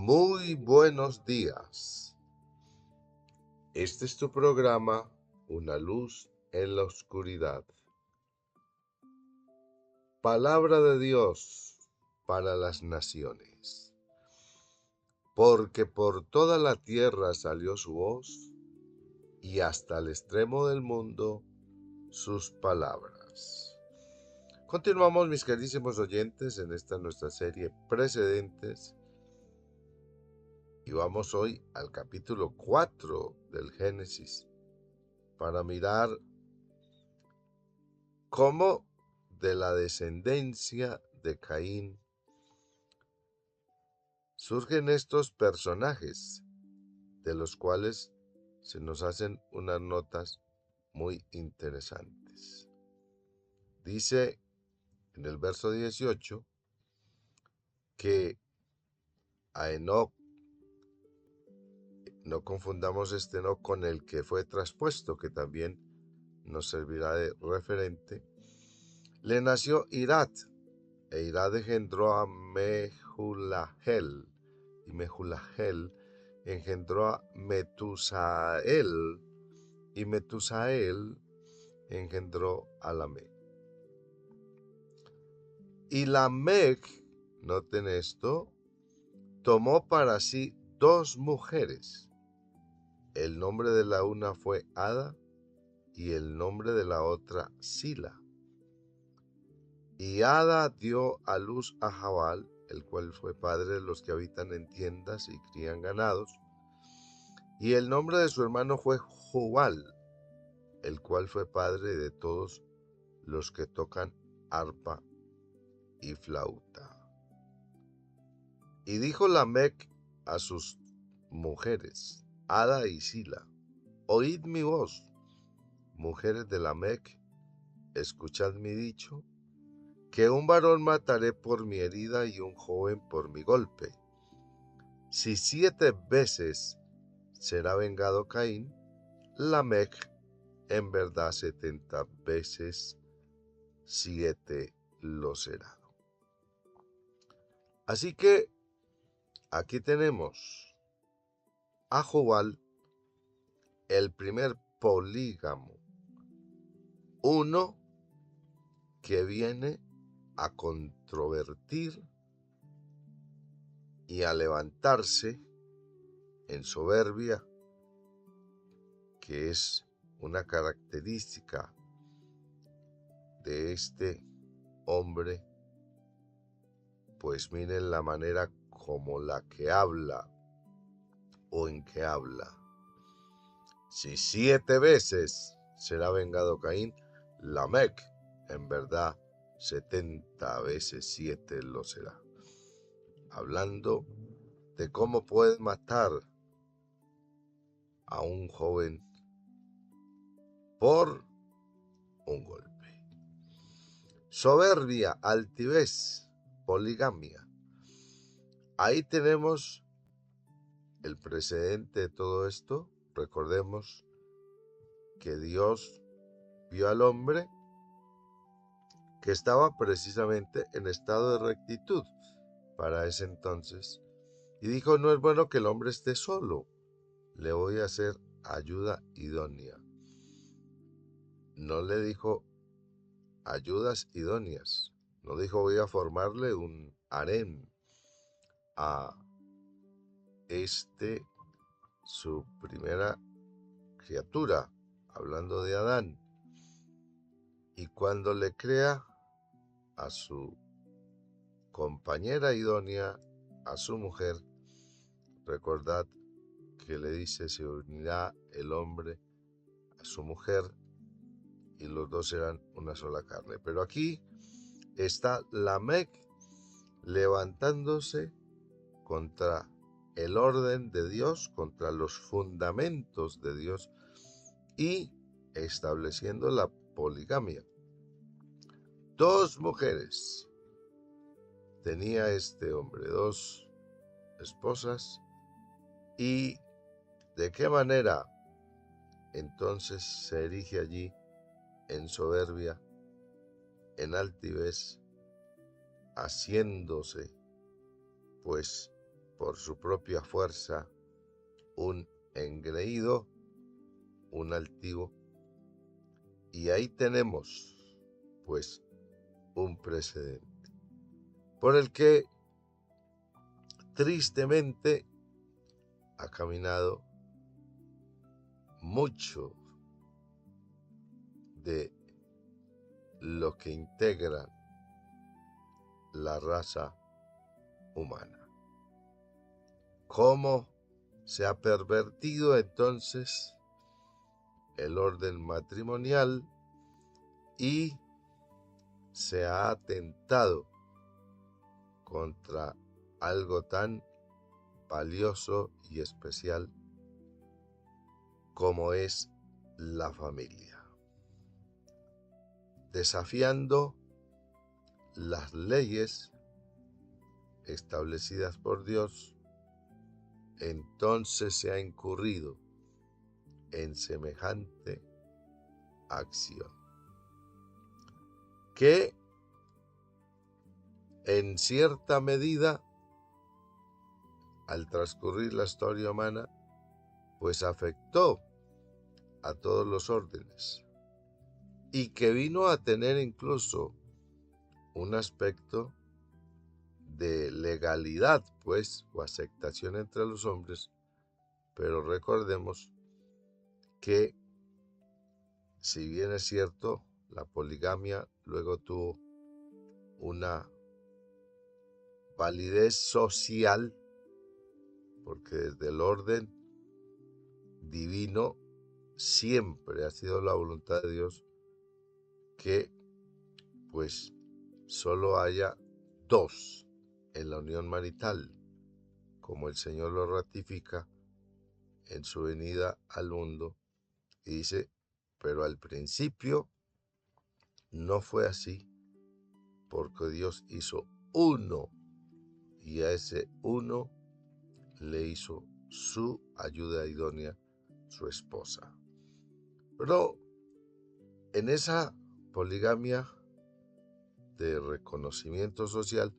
Muy buenos días. Este es tu programa, Una luz en la oscuridad. Palabra de Dios para las naciones. Porque por toda la tierra salió su voz, y hasta el extremo del mundo sus palabras. Continuamos, mis queridísimos oyentes, en esta nuestra serie Precedentes. Y vamos hoy al capítulo 4 del Génesis para mirar cómo de la descendencia de Caín surgen estos personajes, de los cuales se nos hacen unas notas muy interesantes. Dice en el verso 18 que a Enoc, no confundamos este Enoc con el que fue traspuesto, que también nos servirá de referente, le nació Irad, e Irad engendró a Mehulahel, y Mehulahel engendró a Metusael, y Metusael engendró a Lamec. Y Lamec, noten esto, tomó para sí dos mujeres. El nombre de la una fue Ada, y el nombre de la otra Sila. Y Ada dio a luz a Jabal, el cual fue padre de los que habitan en tiendas y crían ganados. Y el nombre de su hermano fue Jubal, el cual fue padre de todos los que tocan arpa y flauta. Y dijo Lamec a sus mujeres, Ada y Sila: oíd mi voz, mujeres de Lamec, escuchad mi dicho, que un varón mataré por mi herida y un joven por mi golpe. Si 7 veces será vengado Caín, Lamec en verdad 70 veces 7 lo será. Así que aquí tenemos a Jubal, el primer polígamo, uno que viene a controvertir y a levantarse en soberbia, que es una característica de este hombre. Pues miren la manera como la que habla o en que habla. Si 7 veces será vengado Caín, Lamec en verdad 70 veces 7 lo será. Hablando de cómo puedes matar a un joven por un golpe. Soberbia, altivez, poligamia. Ahí tenemos el precedente de todo esto. Recordemos que Dios vio al hombre que estaba precisamente en estado de rectitud para ese entonces, y dijo: no es bueno que el hombre esté solo, le voy a hacer ayuda idónea. No le dijo ayudas idóneas, no dijo voy a formarle un harén a su primera criatura, hablando de Adán, y cuando le crea a su compañera idónea, a su mujer, recordad que le dice: se unirá el hombre a su mujer y los dos serán una sola carne. Pero aquí está Lamec levantándose contra el orden de Dios, contra los fundamentos de Dios, y estableciendo la poligamia. 2 mujeres tenía este hombre, 2 esposas. ¿Y de qué manera entonces se erige allí en soberbia, en altivez, haciéndose pues por su propia fuerza un engreído, un altivo. Y ahí tenemos, pues, un precedente por el que tristemente ha caminado mucho de lo que integra la raza humana. ¿Cómo se ha pervertido entonces el orden matrimonial y se ha atentado contra algo tan valioso y especial como es la familia, desafiando las leyes establecidas por Dios? Entonces se ha incurrido en semejante acción, que en cierta medida, al transcurrir la historia humana, pues afectó a todos los órdenes, y que vino a tener incluso un aspecto de legalidad, pues, o aceptación entre los hombres. Pero recordemos que, si bien es cierto, la poligamia luego tuvo una validez social, porque desde el orden divino siempre ha sido la voluntad de Dios que, pues, solo haya dos en la unión marital, como el Señor lo ratifica en su venida al mundo, y dice: pero al principio no fue así, porque Dios hizo uno, y a ese uno le hizo su ayuda idónea, su esposa. Pero en esa poligamia de reconocimiento social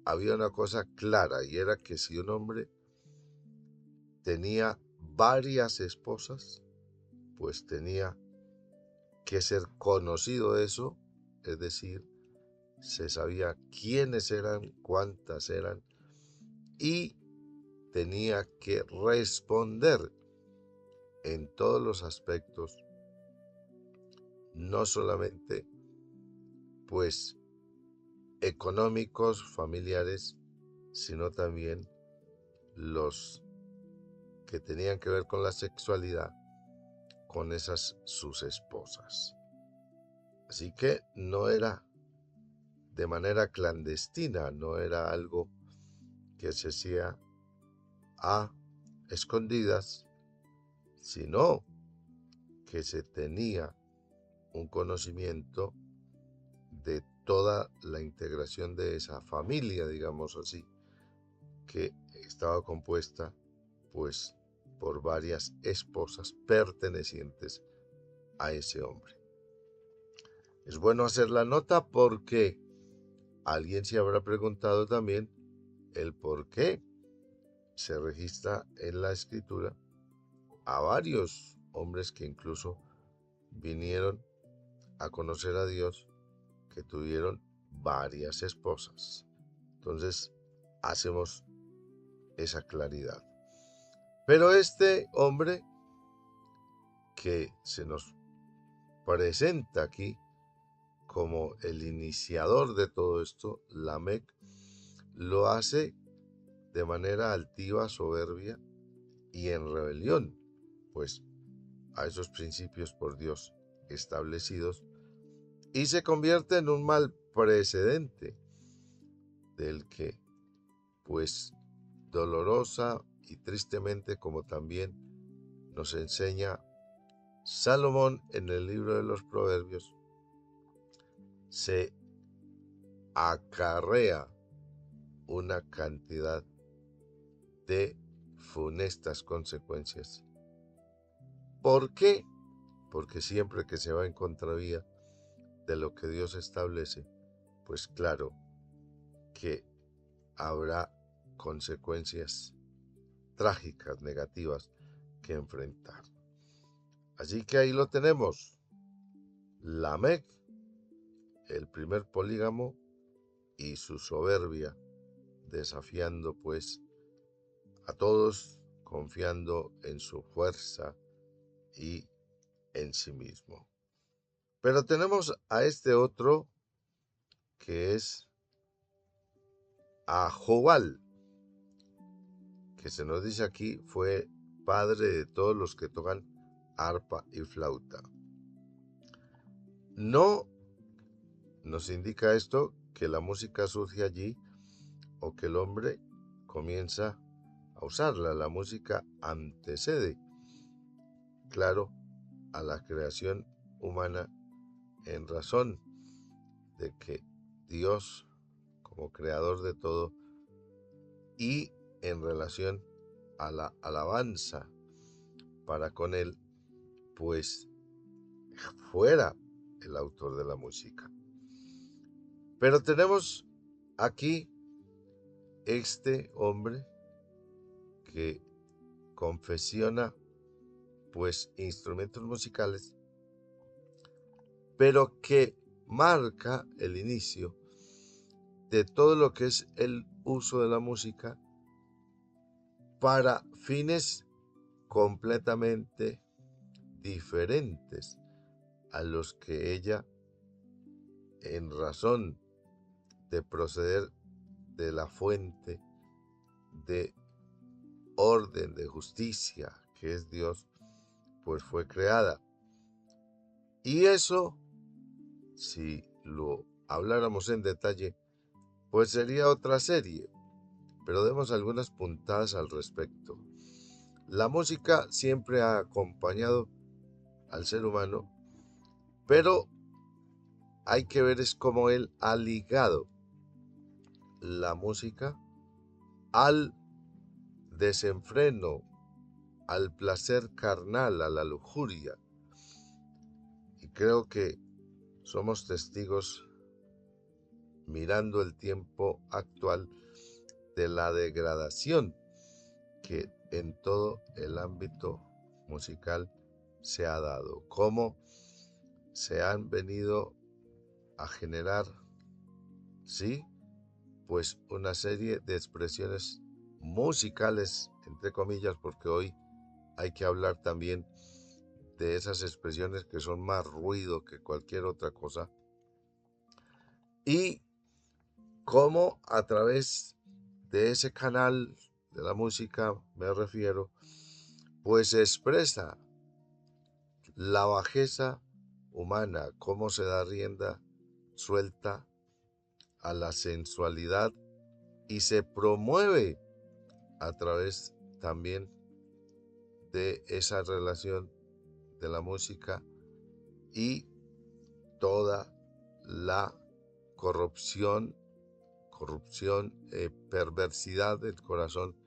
había una cosa clara, y era que si un hombre tenía varias esposas, pues tenía que ser conocido eso, es decir, se sabía quiénes eran, cuántas eran, y tenía que responder en todos los aspectos, no solamente pues económicos, familiares, sino también los que tenían que ver con la sexualidad, con esas sus esposas. Así que no era de manera clandestina, no era algo que se hacía a escondidas, sino que se tenía un conocimiento de toda la integración de esa familia, digamos así, que estaba compuesta pues por varias esposas pertenecientes a ese hombre. Es bueno hacer la nota porque alguien se habrá preguntado también el por qué se registra en la escritura a varios hombres que incluso vinieron a conocer a Dios, que tuvieron varias esposas. Entonces hacemos esa claridad. Pero este hombre que se nos presenta aquí como el iniciador de todo esto, Lamec, lo hace de manera altiva, soberbia y en rebelión, pues, a esos principios por Dios establecidos, y se convierte en un mal precedente del que, pues, dolorosa y tristemente, como también nos enseña Salomón en el libro de los Proverbios, se acarrea una cantidad de funestas consecuencias. ¿Por qué? Porque siempre que se va en contravía de lo que Dios establece, pues claro que habrá consecuencias trágicas, negativas que enfrentar. Así que ahí lo tenemos. Lamec, el primer polígamo, y su soberbia, desafiando pues a todos, confiando en su fuerza y en sí mismo. Pero tenemos a este otro que es Jobal, que se nos dice aquí fue padre de todos los que tocan arpa y flauta. No nos indica esto que la música surge allí o que el hombre comienza a usarla. La música antecede, claro, a la creación humana en razón de que Dios, como creador de todo, y en relación a la alabanza para con él, pues fuera el autor de la música. Pero tenemos aquí este hombre que confesiona pues instrumentos musicales, pero que marca el inicio de todo lo que es el uso de la música para fines completamente diferentes a los que ella, en razón de proceder de la fuente de orden, de justicia, que es Dios, pues fue creada. Y eso, si lo habláramos en detalle, pues sería otra serie, pero demos algunas puntadas al respecto. La música siempre ha acompañado al ser humano, pero hay que ver es cómo él ha ligado la música al desenfreno, al placer carnal, a la lujuria. Y creo que somos testigos, mirando el tiempo actual, de la degradación que en todo el ámbito musical se ha dado, cómo se han venido a generar, sí, pues una serie de expresiones musicales, entre comillas, porque hoy hay que hablar también de esas expresiones que son más ruido que cualquier otra cosa, y cómo a través de ese canal de la música, me refiero, pues se expresa la bajeza humana, cómo se da rienda suelta a la sensualidad y se promueve a través también de esa relación de la música y toda la corrupción, perversidad del corazón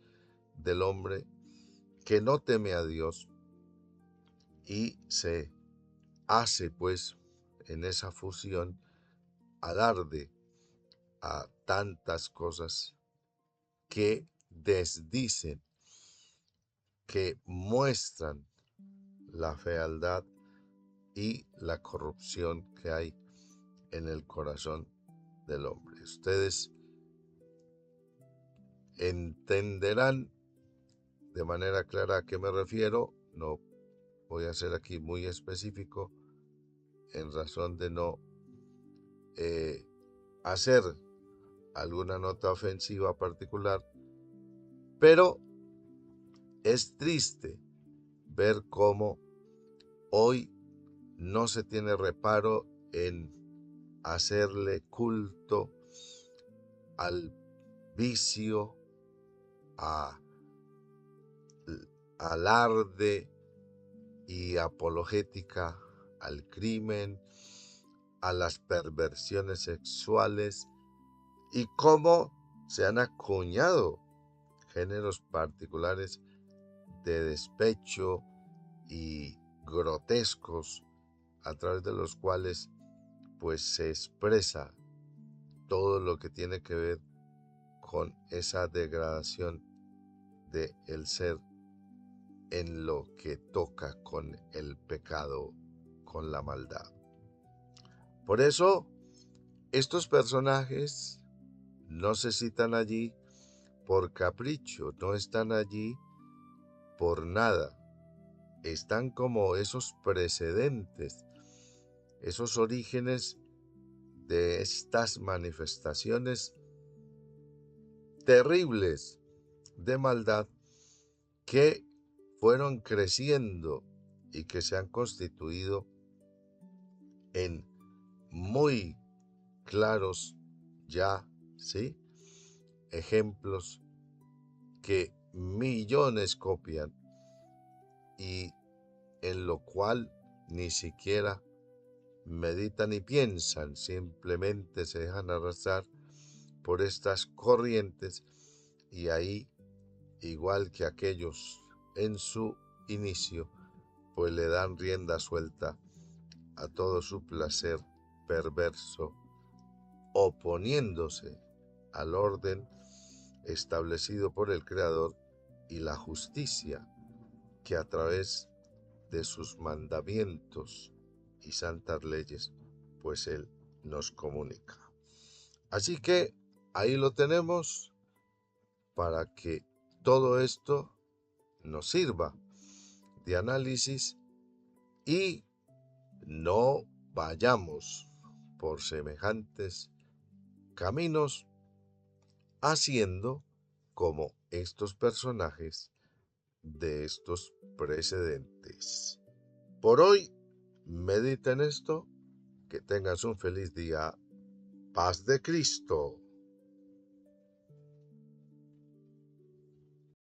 del hombre que no teme a Dios, y se hace pues en esa fusión alarde a tantas cosas que desdicen, que muestran la fealdad y la corrupción que hay en el corazón del hombre. Ustedes entenderán de manera clara a qué me refiero. No voy a ser aquí muy específico en razón de no hacer alguna nota ofensiva particular, pero es triste ver cómo hoy no se tiene reparo en hacerle culto al vicio, a alarde y apologética al crimen, a las perversiones sexuales, y cómo se han acuñado géneros particulares de despecho y grotescos a través de los cuales pues se expresa todo lo que tiene que ver con esa degradación de el ser en lo que toca con el pecado, con la maldad. Por eso, estos personajes no se citan allí por capricho, no están allí por nada. Están como esos precedentes, esos orígenes de estas manifestaciones terribles de maldad que fueron creciendo y que se han constituido en muy claros ya, ¿sí?, ejemplos que millones copian y en lo cual ni siquiera meditan y piensan, simplemente se dejan arrastrar por estas corrientes y ahí, igual que aquellos en su inicio, pues le dan rienda suelta a todo su placer perverso, oponiéndose al orden establecido por el Creador y la justicia que a través de sus mandamientos y santas leyes, pues Él nos comunica. Así que ahí lo tenemos para que todo esto nos sirva de análisis y no vayamos por semejantes caminos haciendo como estos personajes de estos precedentes. Por hoy, mediten esto, que tengas un feliz día. Paz de Cristo.